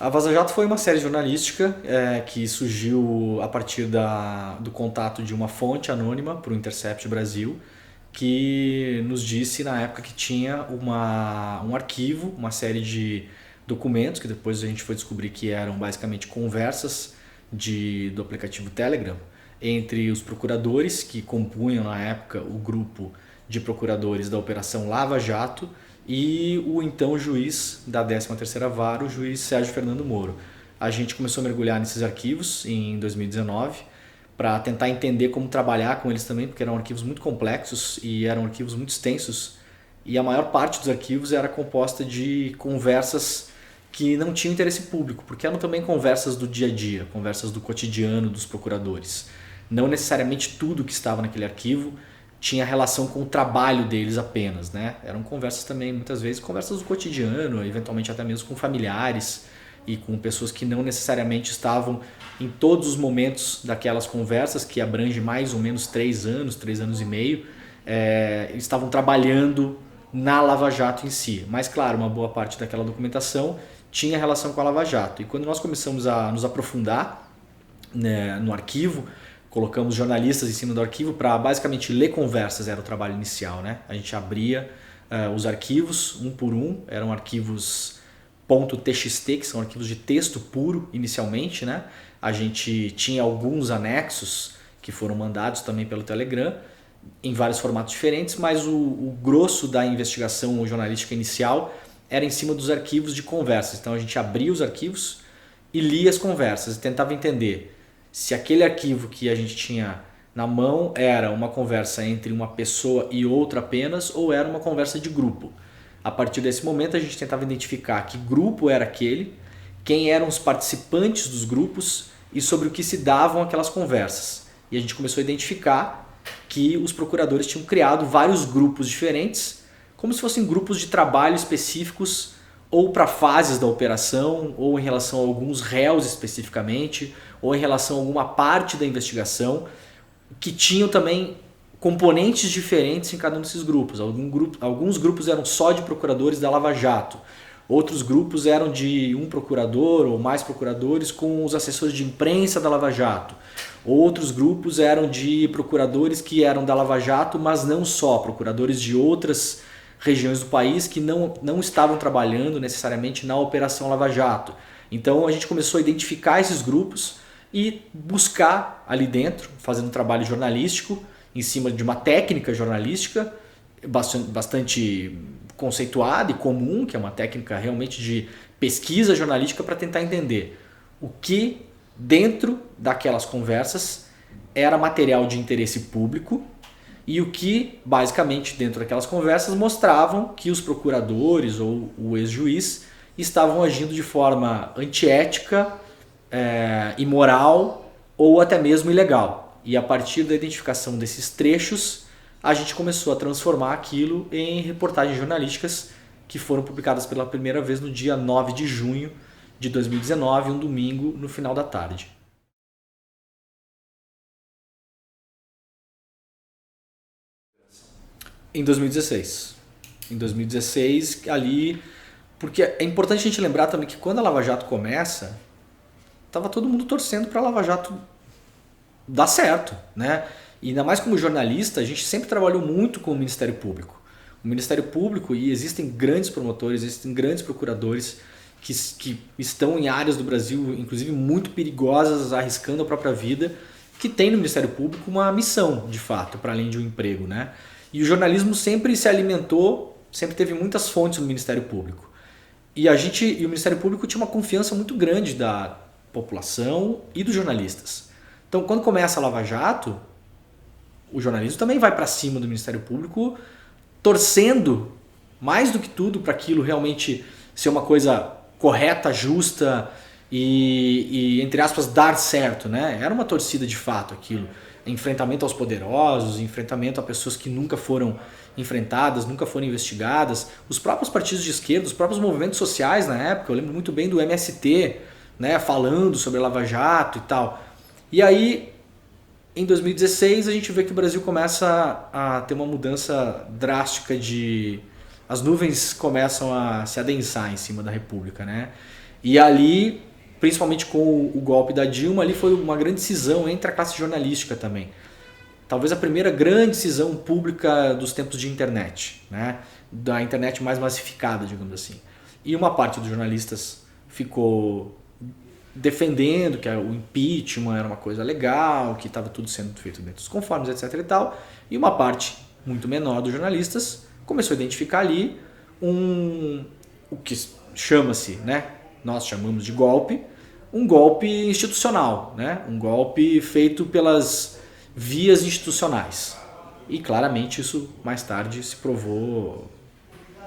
A Vaza Jato foi uma série jornalística que surgiu a partir do contato de uma fonte anônima para o Intercept Brasil, que nos disse na época que tinha um arquivo, uma série de documentos, que depois a gente foi descobrir que eram basicamente conversas do aplicativo Telegram, entre os procuradores que compunham na época o grupo de procuradores da Operação Lava Jato e o então juiz da 13ª Vara, o juiz Sérgio Fernando Moro. A gente começou a mergulhar nesses arquivos em 2019 para tentar entender como trabalhar com eles também, porque eram arquivos muito complexos e eram arquivos muito extensos, e a maior parte dos arquivos era composta de conversas que não tinham interesse público, porque eram também conversas do dia a dia, conversas do cotidiano dos procuradores. Não necessariamente tudo que estava naquele arquivo tinha relação com o trabalho deles apenas, né? Eram conversas também, muitas vezes, conversas do cotidiano, eventualmente até mesmo com familiares e com pessoas que não necessariamente estavam em todos os momentos daquelas conversas, que abrange mais ou menos 3 anos e meio, estavam trabalhando na Lava Jato em si. Mas, claro, uma boa parte daquela documentação tinha relação com a Lava Jato. E quando nós começamos a nos aprofundar, né, no arquivo, colocamos jornalistas em cima do arquivo para basicamente ler conversas, era o trabalho inicial, né? A gente abria os arquivos um por um, eram arquivos .txt, que são arquivos de texto puro inicialmente, né? A gente tinha alguns anexos que foram mandados também pelo Telegram, em vários formatos diferentes, mas o grosso da investigação jornalística inicial era em cima dos arquivos de conversas. Então a gente abria os arquivos e lia as conversas e tentava entender se aquele arquivo que a gente tinha na mão era uma conversa entre uma pessoa e outra apenas, ou era uma conversa de grupo. A partir desse momento a gente tentava identificar que grupo era aquele, quem eram os participantes dos grupos e sobre o que se davam aquelas conversas. E a gente começou a identificar que os procuradores tinham criado vários grupos diferentes, como se fossem grupos de trabalho específicos ou para fases da operação, ou em relação a alguns réus especificamente, ou em relação a alguma parte da investigação, que tinham também componentes diferentes em cada um desses grupos. Alguns grupos eram só de procuradores da Lava Jato, outros grupos eram de um procurador ou mais procuradores com os assessores de imprensa da Lava Jato. Outros grupos eram de procuradores que eram da Lava Jato, mas não só, procuradores de outras regiões do país que não estavam trabalhando necessariamente na Operação Lava Jato. Então a gente começou a identificar esses grupos e buscar ali dentro, fazendo um trabalho jornalístico, em cima de uma técnica jornalística bastante conceituada e comum, que é uma técnica realmente de pesquisa jornalística, para tentar entender o que dentro daquelas conversas era material de interesse público e o que, basicamente, dentro daquelas conversas mostravam que os procuradores ou o ex-juiz estavam agindo de forma antiética, imoral ou até mesmo ilegal. E a partir da identificação desses trechos, a gente começou a transformar aquilo em reportagens jornalísticas que foram publicadas pela primeira vez no dia 9 de junho de 2019, um domingo, no final da tarde. Em 2016. Em 2016, ali... Porque é importante a gente lembrar também que quando a Lava Jato começa, tava todo mundo torcendo para a Lava Jato dar certo, né? E ainda mais como jornalista, a gente sempre trabalhou muito com o Ministério Público. O Ministério Público, e existem grandes promotores, existem grandes procuradores que estão em áreas do Brasil, inclusive muito perigosas, arriscando a própria vida, que tem no Ministério Público uma missão, de fato, para além de um emprego, né? E o jornalismo sempre se alimentou, sempre teve muitas fontes no Ministério Público. E o Ministério Público tinha uma confiança muito grande da população e dos jornalistas. Então, quando começa a Lava Jato, o jornalismo também vai para cima do Ministério Público, torcendo mais do que tudo para aquilo realmente ser uma coisa correta, justa e, entre aspas, dar certo, né? Era uma torcida de fato aquilo. Enfrentamento aos poderosos, enfrentamento a pessoas que nunca foram enfrentadas, nunca foram investigadas. Os próprios partidos de esquerda, os próprios movimentos sociais na época, eu lembro muito bem do MST, né, falando sobre a Lava Jato e tal. E aí, em 2016, a gente vê que o Brasil começa a ter uma mudança drástica as nuvens começam a se adensar em cima da República, né? E ali, principalmente com o golpe da Dilma, ali foi uma grande cisão entre a classe jornalística também. Talvez a primeira grande cisão pública dos tempos de internet, né? Da internet mais massificada, digamos assim. E uma parte dos jornalistas ficou defendendo que o impeachment era uma coisa legal, que estava tudo sendo feito dentro dos conformes, etc. e tal. E uma parte muito menor dos jornalistas começou a identificar ali o que chama-se, né? Nós chamamos de golpe, um golpe institucional, né? Um golpe feito pelas vias institucionais. E claramente isso mais tarde se provou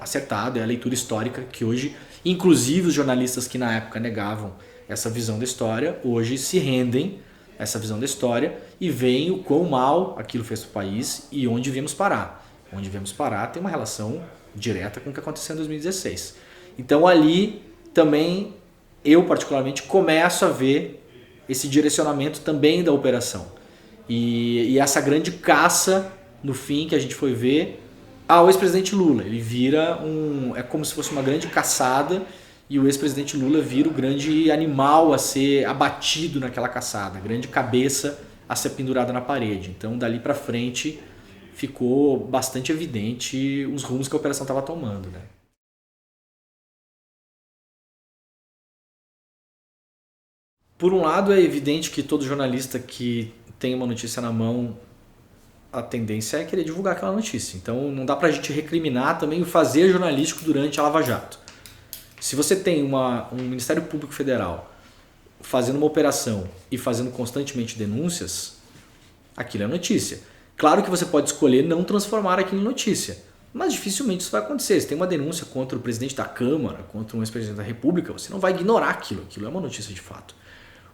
acertado, é a leitura histórica que hoje, inclusive os jornalistas que na época negavam essa visão da história, hoje se rendem a essa visão da história e veem o quão mal aquilo fez para o país e onde viemos parar. Onde viemos parar tem uma relação direta com o que aconteceu em 2016. Então ali também eu particularmente começo a ver esse direcionamento também da operação. E essa grande caça, no fim, que a gente foi ver ao ex-presidente Lula. Ele vira é como se fosse uma grande caçada e o ex-presidente Lula vira o grande animal a ser abatido naquela caçada, a grande cabeça a ser pendurada na parede. Então, dali para frente, ficou bastante evidente os rumos que a operação estava tomando, né? Por um lado, é evidente que todo jornalista que tem uma notícia na mão, a tendência é querer divulgar aquela notícia. Então não dá pra gente recriminar também o fazer jornalístico durante a Lava Jato. Se você tem um Ministério Público Federal fazendo uma operação e fazendo constantemente denúncias, aquilo é notícia. Claro que você pode escolher não transformar aquilo em notícia, mas dificilmente isso vai acontecer. Se tem uma denúncia contra o presidente da Câmara, contra um ex-presidente da República, você não vai ignorar aquilo. Aquilo é uma notícia de fato.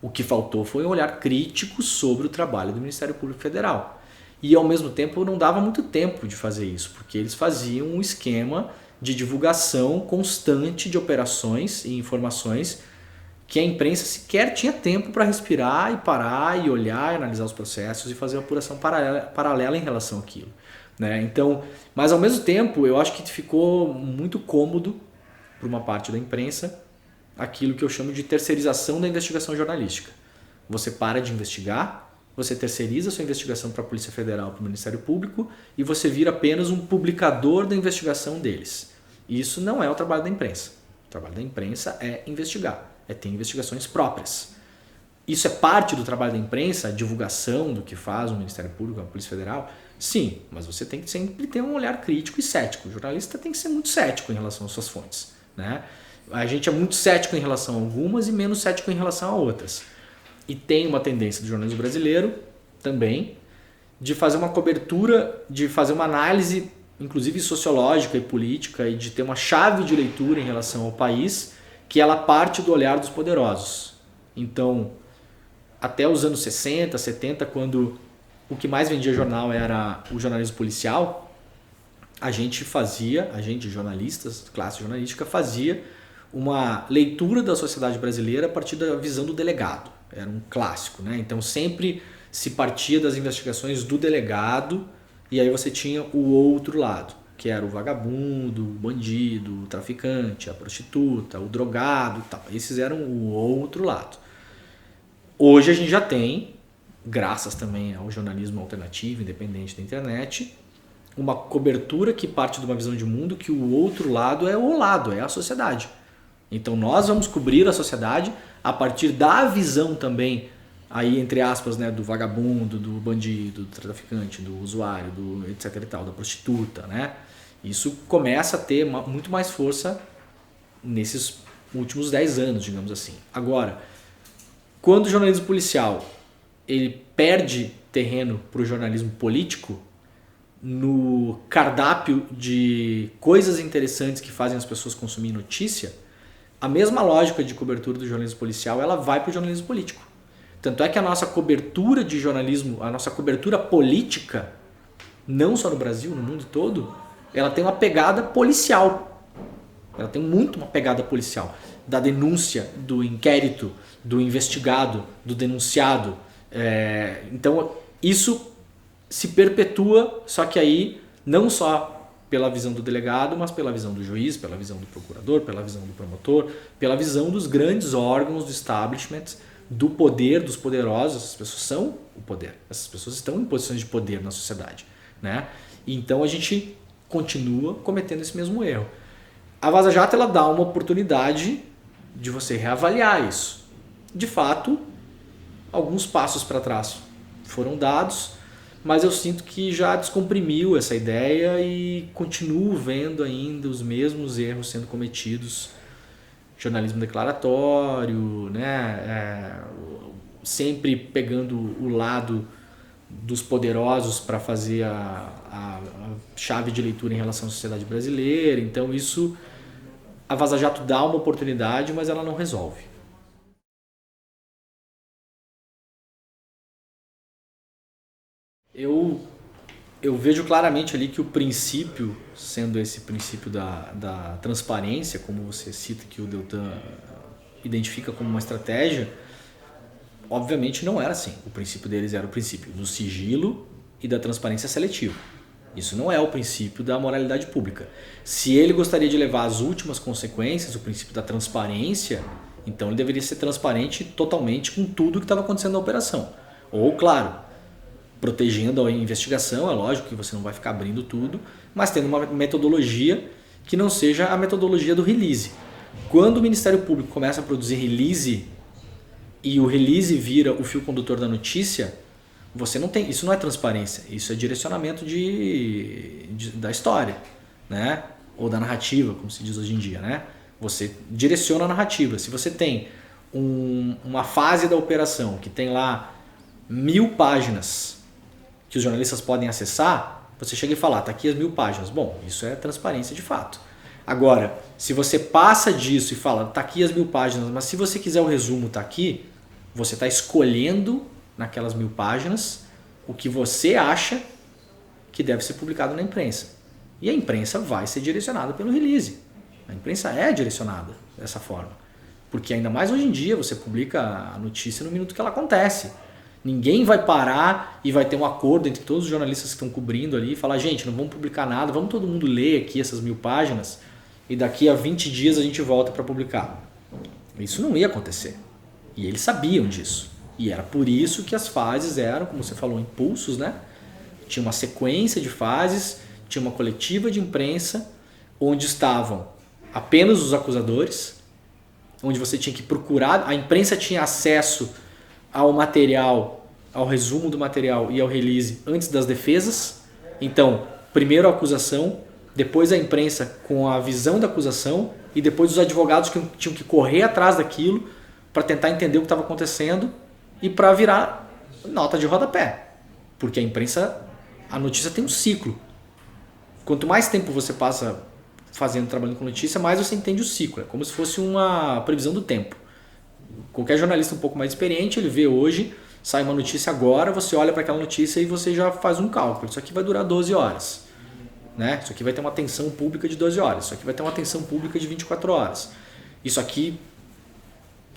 O que faltou foi um olhar crítico sobre o trabalho do Ministério Público Federal. E ao mesmo tempo não dava muito tempo de fazer isso, porque eles faziam um esquema de divulgação constante de operações e informações que a imprensa sequer tinha tempo para respirar e parar e olhar, e analisar os processos e fazer uma apuração paralela em relação àquilo. Né? Então, mas ao mesmo tempo eu acho que ficou muito cômodo para uma parte da imprensa aquilo que eu chamo de terceirização da investigação jornalística. Você para de investigar, você terceiriza a sua investigação para a Polícia Federal, para o Ministério Público e você vira apenas um publicador da investigação deles. Isso não é o trabalho da imprensa. O trabalho da imprensa é investigar, é ter investigações próprias. Isso é parte do trabalho da imprensa, a divulgação do que faz o Ministério Público, a Polícia Federal? Sim, mas você tem que sempre ter um olhar crítico e cético. O jornalista tem que ser muito cético em relação às suas fontes, né? A gente é muito cético em relação a algumas e menos cético em relação a outras. E tem uma tendência do jornalismo brasileiro também de fazer uma cobertura, de fazer uma análise, inclusive sociológica e política, e de ter uma chave de leitura em relação ao país, que ela parte do olhar dos poderosos. Então, até os anos 60, 70, quando o que mais vendia jornal era o jornalismo policial, a gente jornalistas, classe jornalística, fazia uma leitura da sociedade brasileira a partir da visão do delegado. Era um clássico, né? Então sempre se partia das investigações do delegado e aí você tinha o outro lado, que era o vagabundo, o bandido, o traficante, a prostituta, o drogado e tal. Esses eram o outro lado. Hoje a gente já tem, graças também ao jornalismo alternativo, independente da internet, uma cobertura que parte de uma visão de mundo que o outro lado, é a sociedade. Então nós vamos cobrir a sociedade a partir da visão também, aí entre aspas, né, do vagabundo, do bandido, do traficante, do usuário, do etc e tal, da prostituta, né? Isso começa a ter muito mais força nesses últimos 10 anos, digamos assim. Agora, quando o jornalismo policial ele perde terreno para o jornalismo político, no cardápio de coisas interessantes que fazem as pessoas consumir notícia, a mesma lógica de cobertura do jornalismo policial, ela vai para o jornalismo político. Tanto é que a nossa cobertura de jornalismo, a nossa cobertura política, não só no Brasil, no mundo todo, ela tem uma pegada policial. Ela tem muito uma pegada policial. Da denúncia, do inquérito, do investigado, do denunciado. Então, isso se perpetua, só que aí não só pela visão do delegado, mas pela visão do juiz, pela visão do procurador, pela visão do promotor, pela visão dos grandes órgãos do establishment, do poder, dos poderosos. Essas pessoas são o poder, essas pessoas estão em posições de poder na sociedade, né? Então a gente continua cometendo esse mesmo erro. A Vaza Jato, ela dá uma oportunidade de você reavaliar isso. De fato, alguns passos para trás foram dados, mas eu sinto que já descomprimiu essa ideia e continuo vendo ainda os mesmos erros sendo cometidos. Jornalismo declaratório, né? Sempre pegando o lado dos poderosos para fazer a chave de leitura em relação à sociedade brasileira. Então isso, a Vaza Jato dá uma oportunidade, mas ela não resolve. Eu vejo claramente ali que o princípio, sendo esse princípio da transparência, como você cita que o Deltan identifica como uma estratégia, obviamente não era assim. O princípio deles era o princípio do sigilo e da transparência seletiva. Isso não é o princípio da moralidade pública. Se ele gostaria de levar às últimas consequências o princípio da transparência, então ele deveria ser transparente totalmente com tudo que estava acontecendo na operação. Ou, claro, protegendo a investigação, é lógico que você não vai ficar abrindo tudo, mas tendo uma metodologia que não seja a metodologia do release. Quando o Ministério Público começa a produzir release e o release vira o fio condutor da notícia, você não tem, isso não é transparência, isso é direcionamento da história, né? Ou da narrativa, como se diz hoje em dia, né? Você direciona a narrativa. Se você tem uma fase da operação que tem lá 1000 páginas que os jornalistas podem acessar, você chega e fala, tá aqui as 1000 páginas. Bom, isso é transparência de fato. Agora, se você passa disso e fala, tá aqui as 1000 páginas, mas se você quiser o resumo, tá aqui, você está escolhendo naquelas 1000 páginas o que você acha que deve ser publicado na imprensa. E a imprensa vai ser direcionada pelo release. A imprensa é direcionada dessa forma. Porque ainda mais hoje em dia você publica a notícia no minuto que ela acontece. Ninguém vai parar e vai ter um acordo entre todos os jornalistas que estão cobrindo ali e falar, gente, não vamos publicar nada, vamos todo mundo ler aqui essas 1000 páginas e daqui a 20 dias a gente volta para publicar. Isso não ia acontecer. E eles sabiam disso. E era por isso que as fases eram, como você falou, impulsos, né? Tinha uma sequência de fases, tinha uma coletiva de imprensa, onde estavam apenas os acusadores, onde você tinha que procurar, a imprensa tinha acesso ao material, ao resumo do material e ao release antes das defesas. Então, primeiro a acusação, depois a imprensa com a visão da acusação e depois os advogados que tinham que correr atrás daquilo para tentar entender o que estava acontecendo e para virar nota de rodapé. Porque a imprensa, a notícia tem um ciclo. Quanto mais tempo você passa trabalhando com notícia, mais você entende o ciclo. É como se fosse uma previsão do tempo. Qualquer jornalista um pouco mais experiente, ele vê hoje, sai uma notícia agora, você olha para aquela notícia e você já faz um cálculo. Isso aqui vai durar 12 horas. Né? Isso aqui vai ter uma atenção pública de 12 horas. Isso aqui vai ter uma atenção pública de 24 horas. Isso aqui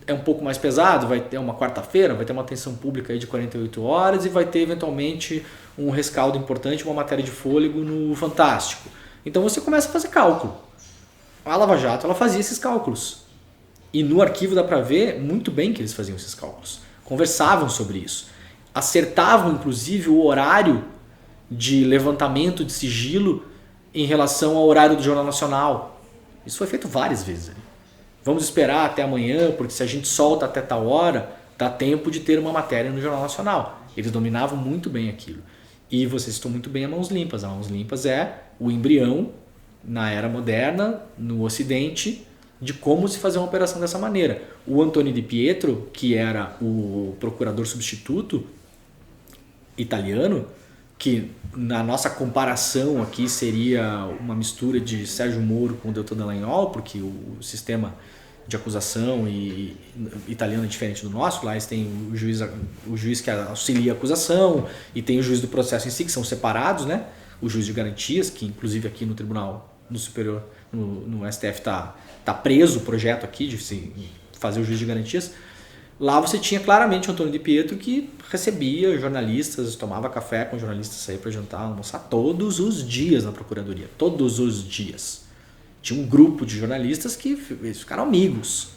é um pouco mais pesado, vai ter uma quarta-feira, vai ter uma atenção pública aí de 48 horas e vai ter eventualmente um rescaldo importante, uma matéria de fôlego no Fantástico. Então você começa a fazer cálculo. A Lava Jato, ela fazia esses cálculos. E no arquivo dá para ver muito bem que eles faziam esses cálculos. Conversavam sobre isso. Acertavam, inclusive, o horário de levantamento de sigilo em relação ao horário do Jornal Nacional. Isso foi feito várias vezes. Vamos esperar até amanhã, porque se a gente solta até tal hora, dá tempo de ter uma matéria no Jornal Nacional. Eles dominavam muito bem aquilo. E vocês estão muito bem a Mãos Limpas. A Mãos Limpas é o embrião, na era moderna, no Ocidente, de como se fazer uma operação dessa maneira. O Antônio Di Pietro, que era o procurador substituto italiano, que na nossa comparação aqui seria uma mistura de Sérgio Moro com Deltan Dallagnol, porque o sistema de acusação italiano é diferente do nosso. Lá eles têm o juiz que auxilia a acusação e tem o juiz do processo em si, que são separados, né? O juiz de garantias, que inclusive aqui no Tribunal no Superior, no STF está preso o projeto aqui de se fazer o juiz de garantias. Lá você tinha claramente o Antônio de Pietro que recebia jornalistas, tomava café com jornalistas, saía para jantar, almoçar todos os dias na Procuradoria. Todos os dias. Tinha um grupo de jornalistas que eles ficaram amigos.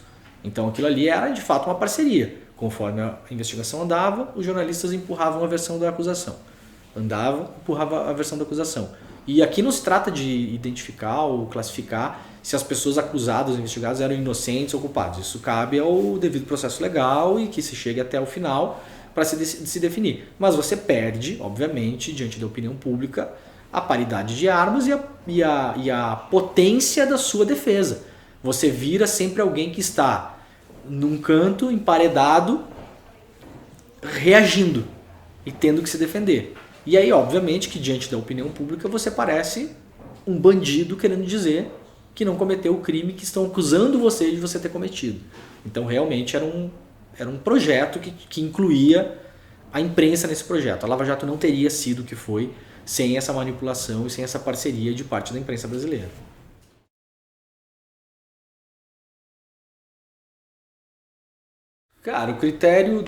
Então aquilo ali era de fato uma parceria. Conforme a investigação andava, os jornalistas empurravam a versão da acusação. Empurrava a versão da acusação. E aqui não se trata de identificar ou classificar se as pessoas acusadas ou investigadas eram inocentes ou culpados. Isso cabe ao devido processo legal e que se chegue até o final para se definir. Mas você perde, obviamente, diante da opinião pública, a paridade de armas e a potência da sua defesa. Você vira sempre alguém que está num canto, emparedado, reagindo e tendo que se defender. E aí, obviamente, que diante da opinião pública você parece um bandido querendo dizer que não cometeu o crime que estão acusando você de você ter cometido. Então, realmente, era um projeto que incluía a imprensa nesse projeto. A Lava Jato não teria sido o que foi sem essa manipulação e sem essa parceria de parte da imprensa brasileira. Cara, o critério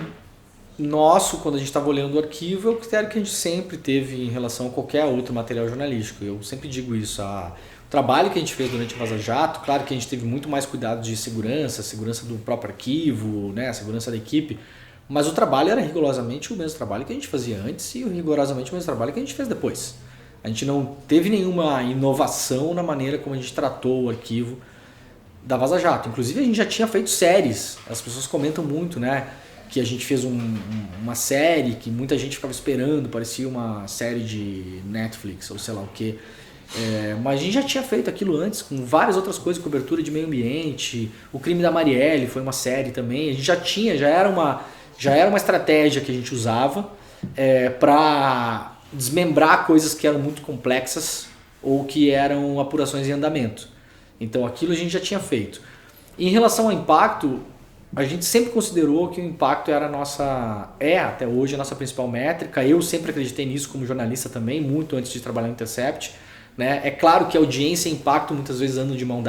nosso, quando a gente estava olhando o arquivo, é o critério que a gente sempre teve em relação a qualquer outro material jornalístico. Eu sempre digo isso. O trabalho que a gente fez durante a Vaza Jato, claro que a gente teve muito mais cuidado de segurança do próprio arquivo, né, segurança da equipe, mas o trabalho era rigorosamente o mesmo trabalho que a gente fazia antes e rigorosamente o mesmo trabalho que a gente fez depois. A gente não teve nenhuma inovação na maneira como a gente tratou o arquivo da Vaza Jato. Inclusive a gente já tinha feito séries. As pessoas comentam muito, né, que a gente fez uma série que muita gente ficava esperando, parecia uma série de Netflix ou sei lá o que. Mas a gente já tinha feito aquilo antes com várias outras coisas, cobertura de meio ambiente, o crime da Marielle foi uma série também. A gente já era uma estratégia que a gente usava para desmembrar coisas que eram muito complexas ou que eram apurações em andamento. Então aquilo a gente já tinha feito. Em relação ao impacto, a gente sempre considerou que o impacto era até hoje a nossa principal métrica. Eu sempre acreditei nisso como jornalista também, muito antes de trabalhar no Intercept. Né? É claro que audiência e impacto muitas vezes andam de mãos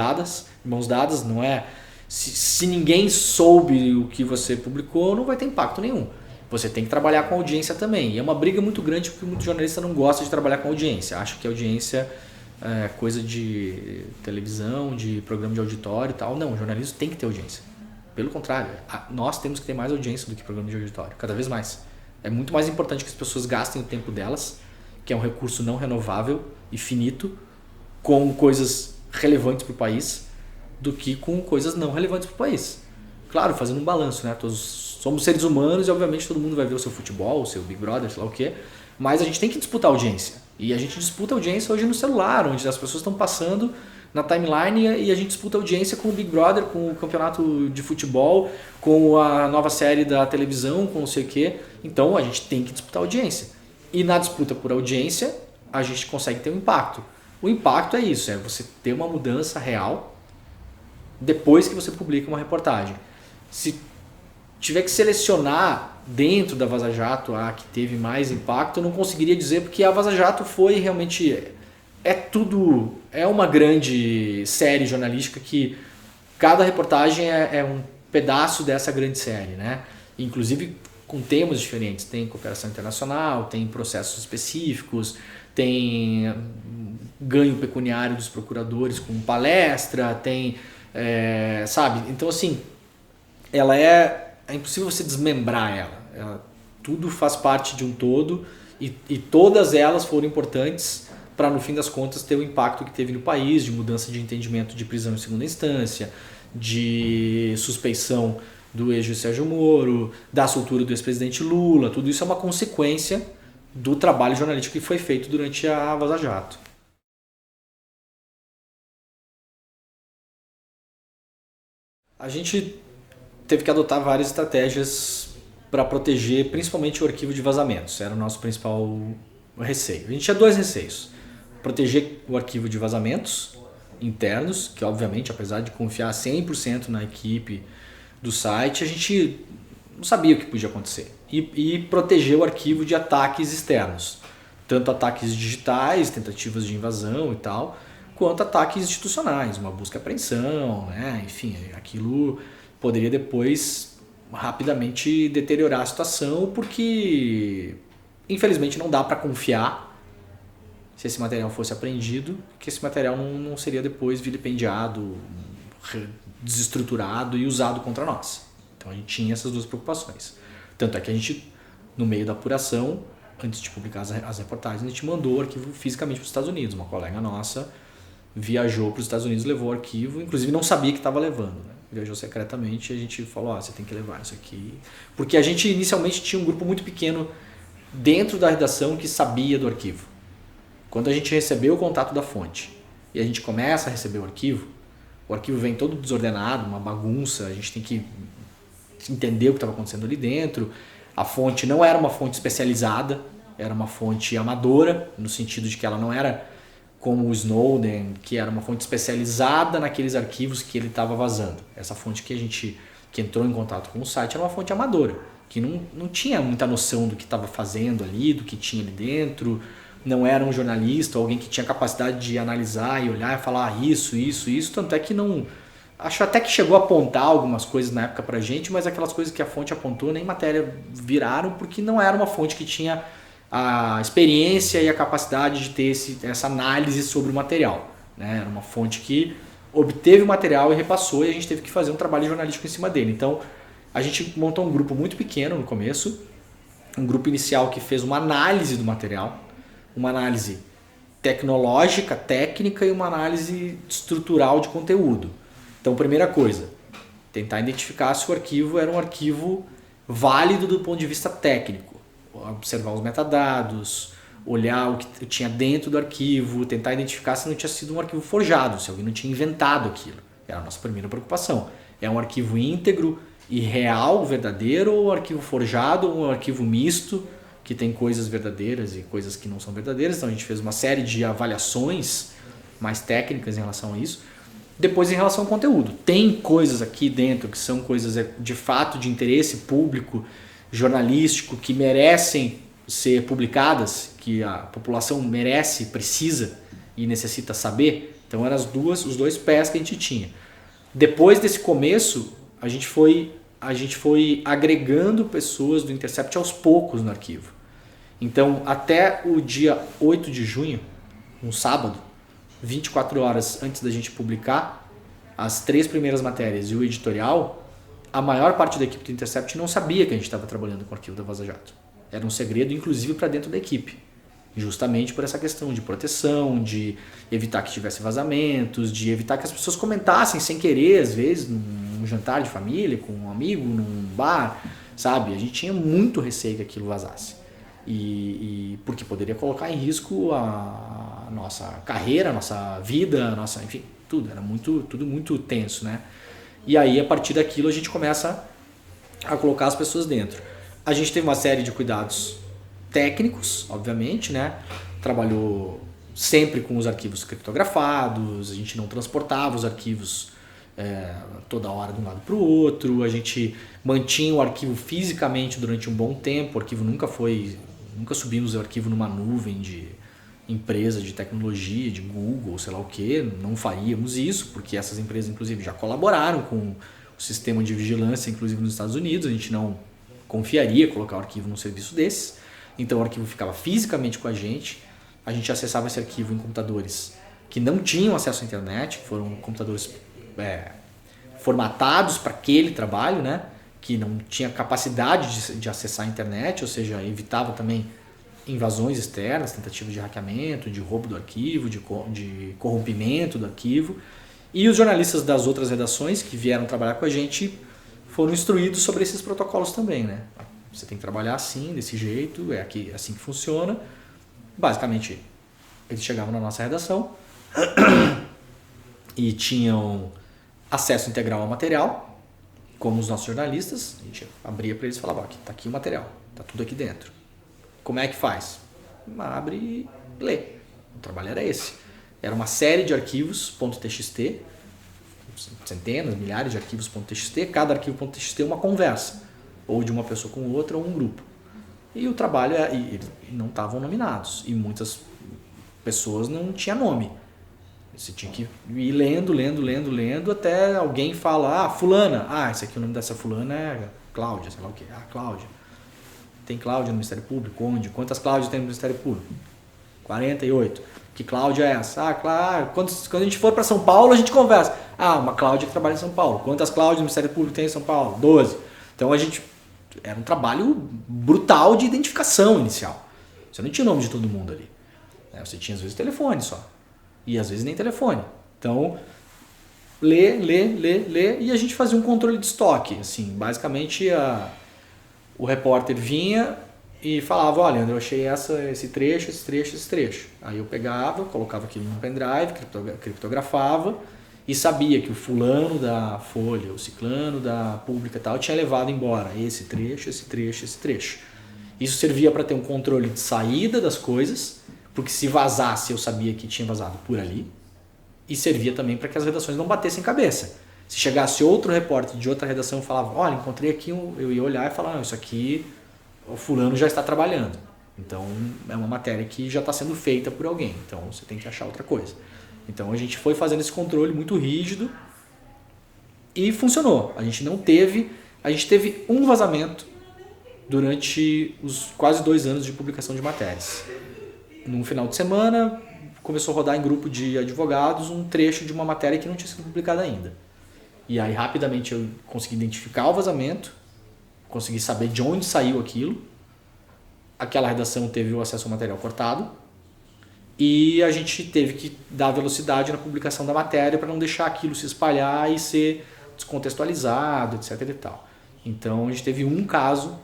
dadas, não é? Se ninguém soube o que você publicou, não vai ter impacto nenhum. Você tem que trabalhar com audiência também. E é uma briga muito grande porque muito jornalista não gosta de trabalhar com audiência. Acha que audiência é coisa de televisão, de programa de auditório e tal. Não, o jornalismo tem que ter audiência. Pelo contrário, nós temos que ter mais audiência do que programa de auditório, cada vez mais. É muito mais importante que as pessoas gastem o tempo delas, que é um recurso não renovável e finito, com coisas relevantes para o país, do que com coisas não relevantes para o país. Claro, fazendo um balanço, né? Todos somos seres humanos e obviamente todo mundo vai ver o seu futebol, o seu Big Brother, sei lá o quê, mas a gente tem que disputar audiência. E a gente disputa audiência hoje no celular, onde as pessoas estão passando na timeline e a gente disputa audiência com o Big Brother, com o campeonato de futebol, com a nova série da televisão, com não sei o quê. Então a gente tem que disputar audiência. E na disputa por audiência, a gente consegue ter um impacto. O impacto é isso, é você ter uma mudança real depois que você publica uma reportagem. Se tiver que selecionar dentro da Vaza Jato a que teve mais impacto, eu não conseguiria dizer, porque a Vaza Jato foi realmente... É uma grande série jornalística que cada reportagem é um pedaço dessa grande série, né? Inclusive com temas diferentes. Tem cooperação internacional, tem processos específicos, tem ganho pecuniário dos procuradores com palestra, tem... sabe? Então, assim, ela é impossível você desmembrar ela. Tudo faz parte de um todo e todas elas foram importantes para, no fim das contas, ter o impacto que teve no país, de mudança de entendimento de prisão em segunda instância, de suspeição do ex-juiz Sérgio Moro, da soltura do ex-presidente Lula. Tudo isso é uma consequência do trabalho jornalístico que foi feito durante a Vaza Jato. A gente teve que adotar várias estratégias para proteger principalmente o arquivo de vazamentos. Era o nosso principal receio. A gente tinha dois receios. Proteger o arquivo de vazamentos internos, que obviamente, apesar de confiar 100% na equipe do site, a gente não sabia o que podia acontecer. E proteger o arquivo de ataques externos. Tanto ataques digitais, tentativas de invasão e tal, quanto ataques institucionais, uma busca e apreensão, né? Enfim, aquilo poderia depois rapidamente deteriorar a situação, porque infelizmente não dá para confiar, se esse material fosse apreendido, que esse material não seria depois vilipendiado, desestruturado e usado contra nós. Então a gente tinha essas duas preocupações. Tanto é que a gente, no meio da apuração, antes de publicar as reportagens, a gente mandou o arquivo fisicamente para os Estados Unidos. Uma colega nossa viajou para os Estados Unidos, levou o arquivo, inclusive não sabia que estava levando, né? Viajou secretamente e a gente falou, você tem que levar isso aqui. Porque a gente inicialmente tinha um grupo muito pequeno dentro da redação que sabia do arquivo. Quando a gente recebeu o contato da fonte e a gente começa a receber o arquivo vem todo desordenado, uma bagunça, a gente tem que entender o que estava acontecendo ali dentro. A fonte não era uma fonte especializada, era uma fonte amadora, no sentido de que ela não era como o Snowden, que era uma fonte especializada naqueles arquivos que ele estava vazando. Essa fonte que entrou em contato com o site era uma fonte amadora, que não tinha muita noção do que estava fazendo ali, do que tinha ali dentro, não era um jornalista ou alguém que tinha capacidade de analisar e olhar e falar isso, tanto é que não... Acho até que chegou a apontar algumas coisas na época pra gente, mas aquelas coisas que a fonte apontou nem matéria viraram, porque não era uma fonte que tinha a experiência e a capacidade de ter essa análise sobre o material, né? Era uma fonte que obteve o material e repassou, e a gente teve que fazer um trabalho jornalístico em cima dele. Então a gente montou um grupo muito pequeno no começo, um grupo inicial que fez uma análise do material, uma análise tecnológica, técnica e uma análise estrutural de conteúdo. Então, primeira coisa, tentar identificar se o arquivo era um arquivo válido do ponto de vista técnico. Observar os metadados, olhar o que tinha dentro do arquivo, tentar identificar se não tinha sido um arquivo forjado, se alguém não tinha inventado aquilo. Era a nossa primeira preocupação. É um arquivo íntegro e real, verdadeiro, ou um arquivo forjado, ou um arquivo misto, que tem coisas verdadeiras e coisas que não são verdadeiras. Então a gente fez uma série de avaliações mais técnicas em relação a isso. Depois, em relação ao conteúdo, tem coisas aqui dentro que são coisas de fato de interesse público, jornalístico, que merecem ser publicadas, que a população merece, precisa e necessita saber. Então eram os dois pés que a gente tinha. Depois desse começo, a gente foi agregando pessoas do Intercept aos poucos no arquivo. Então, até o dia 8 de junho, um sábado, 24 horas antes da gente publicar as 3 primeiras matérias e o editorial, a maior parte da equipe do Intercept não sabia que a gente estava trabalhando com o arquivo da Vaza Jato. Era um segredo, inclusive, para dentro da equipe. Justamente por essa questão de proteção, de evitar que tivesse vazamentos, de evitar que as pessoas comentassem sem querer, às vezes, num jantar de família, com um amigo, num bar, sabe? A gente tinha muito receio que aquilo vazasse. E porque poderia colocar em risco a nossa carreira, a nossa vida, a nossa, enfim, tudo. Era tudo muito tenso, né? E aí, a partir daquilo, a gente começa a colocar as pessoas dentro. A gente teve uma série de cuidados técnicos, obviamente, né? Trabalhou sempre com os arquivos criptografados, a gente não transportava os arquivos toda hora de um lado para o outro, a gente mantinha o arquivo fisicamente durante um bom tempo, o arquivo nunca subimos o arquivo numa nuvem de empresa de tecnologia, de Google, sei lá o que, não faríamos isso, porque essas empresas inclusive já colaboraram com o sistema de vigilância, inclusive nos Estados Unidos, a gente não confiaria colocar o arquivo num serviço desses, então o arquivo ficava fisicamente com a gente acessava esse arquivo em computadores que não tinham acesso à internet, que foram computadores formatados para aquele trabalho, né? Que não tinha capacidade de acessar a internet, ou seja, evitava também invasões externas, tentativas de hackeamento, de roubo do arquivo, de corrompimento do arquivo. E os jornalistas das outras redações que vieram trabalhar com a gente foram instruídos sobre esses protocolos também, né? Você tem que trabalhar assim, desse jeito, é assim que funciona. Basicamente, eles chegavam na nossa redação e tinham acesso integral ao material, como os nossos jornalistas. A gente abria para eles e falava, está aqui o material, está tudo aqui dentro. Como é que faz? Abre e lê. O trabalho era esse. Era uma série de arquivos .txt, centenas, milhares de arquivos .txt, cada arquivo .txt é uma conversa, ou de uma pessoa com outra ou um grupo. E o trabalho, eles não estavam nominados, e muitas pessoas não tinham nome. Você tinha que ir lendo, até alguém falar, fulana, esse aqui o nome dessa fulana é Cláudia, sei lá o quê. Ah, Cláudia. Tem Cláudia no Ministério Público? Onde? Quantas Cláudias tem no Ministério Público? 48. Que Cláudia é essa? Ah, claro. Quando a gente for para São Paulo, a gente conversa. Ah, uma Cláudia que trabalha em São Paulo. Quantas Cláudias no Ministério Público tem em São Paulo? 12. Então a gente... Era um trabalho brutal de identificação inicial. Você não tinha o nome de todo mundo ali. Você tinha às vezes telefone só. E às vezes nem telefone. Então, lê, e a gente fazia um controle de estoque. Assim, basicamente, o repórter vinha e falava, olha, Leandro, eu achei esse trecho. Aí eu pegava, colocava aquilo no pendrive, criptografava e sabia que o fulano da Folha, o ciclano da Pública e tal, tinha levado embora esse trecho. Isso servia para ter um controle de saída das coisas, porque se vazasse eu sabia que tinha vazado por ali, e servia também para que as redações não batessem cabeça. Se chegasse outro repórter de outra redação e falava, olha, encontrei aqui, eu ia olhar e falar, não, isso aqui o fulano já está trabalhando. Então é uma matéria que já está sendo feita por alguém, então você tem que achar outra coisa. Então a gente foi fazendo esse controle muito rígido e funcionou. A gente teve um vazamento durante os quase 2 anos de publicação de matérias. Num final de semana, começou a rodar em grupo de advogados um trecho de uma matéria que não tinha sido publicada ainda. E aí rapidamente eu consegui identificar o vazamento, consegui saber de onde saiu aquilo. Aquela redação teve o acesso ao material cortado e a gente teve que dar velocidade na publicação da matéria para não deixar aquilo se espalhar e ser descontextualizado, etc. e tal. Então a gente teve um caso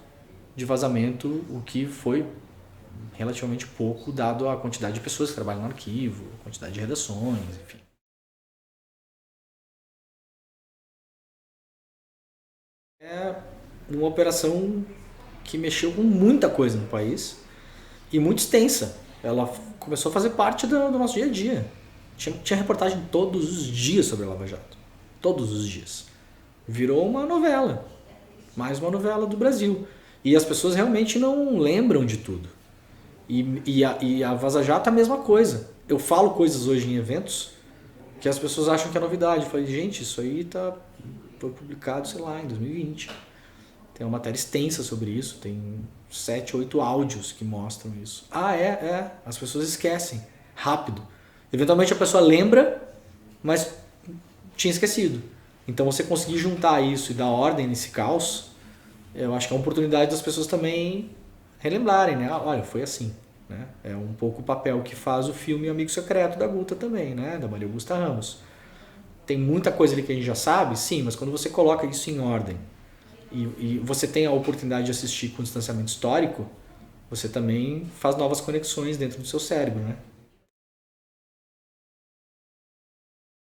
de vazamento, o que foi relativamente pouco dado a quantidade de pessoas que trabalham no arquivo, a quantidade de redações, enfim. É uma operação que mexeu com muita coisa no país e muito extensa. Ela começou a fazer parte do nosso dia a dia. Tinha reportagem todos os dias sobre a Lava Jato. Todos os dias. Virou uma novela. Mais uma novela do Brasil. E as pessoas realmente não lembram de tudo. E a Vaza Jato é a mesma coisa. Eu falo coisas hoje em eventos que as pessoas acham que é novidade. Eu falei, gente, isso aí foi publicado, sei lá, em 2020. Tem uma matéria extensa sobre isso, tem 7, 8 áudios que mostram isso. Ah, as pessoas esquecem, rápido. Eventualmente a pessoa lembra, mas tinha esquecido. Então você conseguir juntar isso e dar ordem nesse caos, eu acho que é uma oportunidade das pessoas também relembrarem, né? Olha, foi assim. Né? É um pouco o papel que faz o filme Amigo Secreto da Guta também, né? Da Maria Augusta Ramos. Tem muita coisa ali que a gente já sabe, sim, mas quando você coloca isso em ordem e você tem a oportunidade de assistir com distanciamento histórico, você também faz novas conexões dentro do seu cérebro, né?